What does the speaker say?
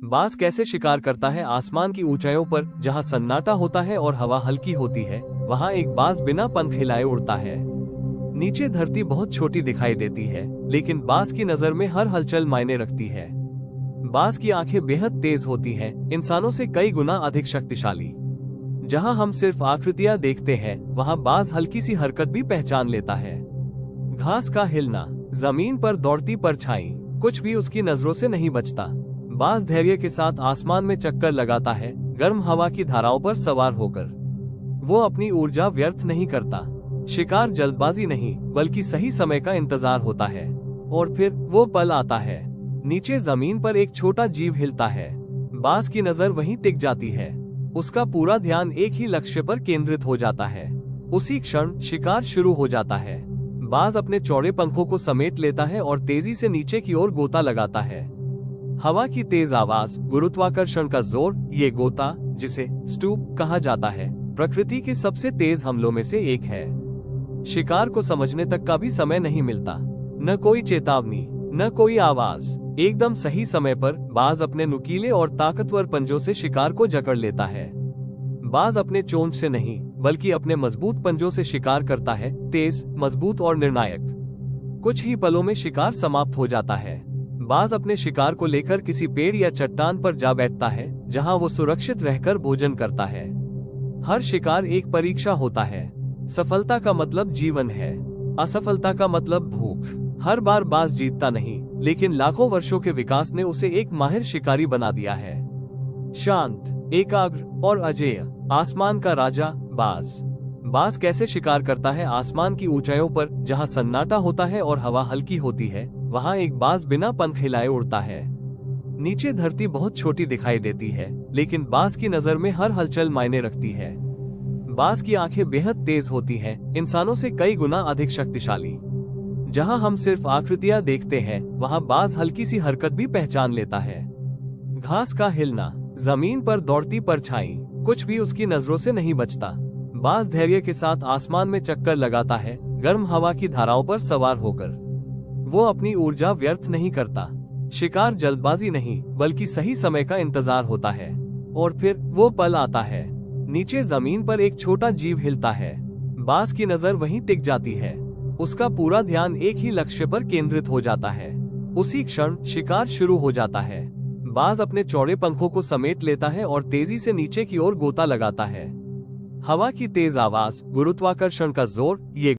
बाज कैसे शिकार करता है? आसमान की ऊंचाइयों पर जहां सन्नाटा होता है और हवा हल्की होती है, वहां एक बाज बिना पंख हिलाए उड़ता है। नीचे धरती बहुत छोटी दिखाई देती है, लेकिन बाज की नजर में हर हलचल मायने रखती है। बाज की आंखें बेहद तेज होती हैं, इंसानों से कई गुना अधिक शक्तिशाली। जहां हम सिर्फ आकृतियां देखते हैं, वहां बाज हल्की सी हरकत भी पहचान लेता है। घास का हिलना, जमीन पर दौड़ती परछाई, कुछ भी उसकी नजरों से नहीं बचता। बाज धैर्य के साथ आसमान में चक्कर लगाता है, गर्म हवा की धाराओं पर सवार होकर। वो अपनी ऊर्जा व्यर्थ नहीं करता। शिकार जल्दबाजी नहीं, बल्कि सही समय का इंतजार होता है। और फिर वो पल आता है। नीचे जमीन पर एक छोटा जीव हिलता है। बाज की नजर वहीं टिक जाती है। उसका पूरा ध्यान एक ही लक्ष्य पर केंद्रित हो जाता है। उसी क्षण शिकार शुरू हो जाता है। बाज अपने चौड़े पंखों को समेट लेता है और तेजी से नीचे की ओर गोता लगाता है। हवा की तेज आवाज, गुरुत्वाकर्षण का जोर, ये गोता, जिसे स्टूप कहा जाता है, प्रकृति के सबसे तेज हमलों में से एक है। शिकार को समझने तक का भी समय नहीं मिलता। न कोई चेतावनी, न कोई आवाज। एकदम सही समय पर बाज अपने नुकीले और ताकतवर पंजों से शिकार को जकड़ लेता है। बाज अपने चोंच से नहीं, बल्कि अपने मजबूत पंजों से शिकार करता है, तेज, मजबूत और निर्णायक। कुछ ही पलों में शिकार समाप्त हो जाता है। बाज अपने शिकार को लेकर किसी पेड़ या चट्टान पर जा बैठता है, जहां वो सुरक्षित रहकर भोजन करता है। हर शिकार एक परीक्षा होता है। सफलता का मतलब जीवन है, असफलता का मतलब भूख। हर बार बाज जीतता नहीं, लेकिन लाखों वर्षों के विकास ने उसे एक माहिर शिकारी बना दिया है। शांत, एकाग्र और अजेय, आसमान का राजा बाज। बाज कैसे शिकार करता है? आसमान की ऊंचाइयों पर जहां सन्नाटा होता है और हवा हल्की होती है, वहां एक बाज बिना पंख हिलाए उड़ता है। नीचे धरती बहुत छोटी दिखाई देती है, लेकिन बाज की नजर में हर हलचल मायने रखती है। बाज की आंखें बेहद तेज होती हैं, इंसानों से कई गुना अधिक शक्तिशाली। जहां हम सिर्फ आकृतियां देखते हैं, वहां बाज हल्की सी हरकत भी पहचान लेता है। घास का हिलना, जमीन पर दौड़ती परछाई, कुछ भी उसकी नजरों से नहीं बचता। बाज धैर्य के साथ आसमान में चक्कर लगाता है, गर्म हवा की धाराओं पर सवार होकर। वो अपनी ऊर्जा व्यर्थ नहीं करता। शिकार जल्दबाजी नहीं, बल्कि सही समय का इंतजार होता है। और फिर वो पल आता है। नीचे जमीन पर एक छोटा जीव हिलता है। बाज की नजर वहीं टिक जाती है। उसका पूरा ध्यान एक ही लक्ष्य पर केंद्रित हो जाता है। उसी क्षण शिकार शुरू हो जाता है। बाज अपने चौड़े पंखों को समेट लेता है और तेजी से नीचे की ओर गोता लगाता है। हवा की तेज आवाज, गुरुत्वाकर्षण का जोर, ये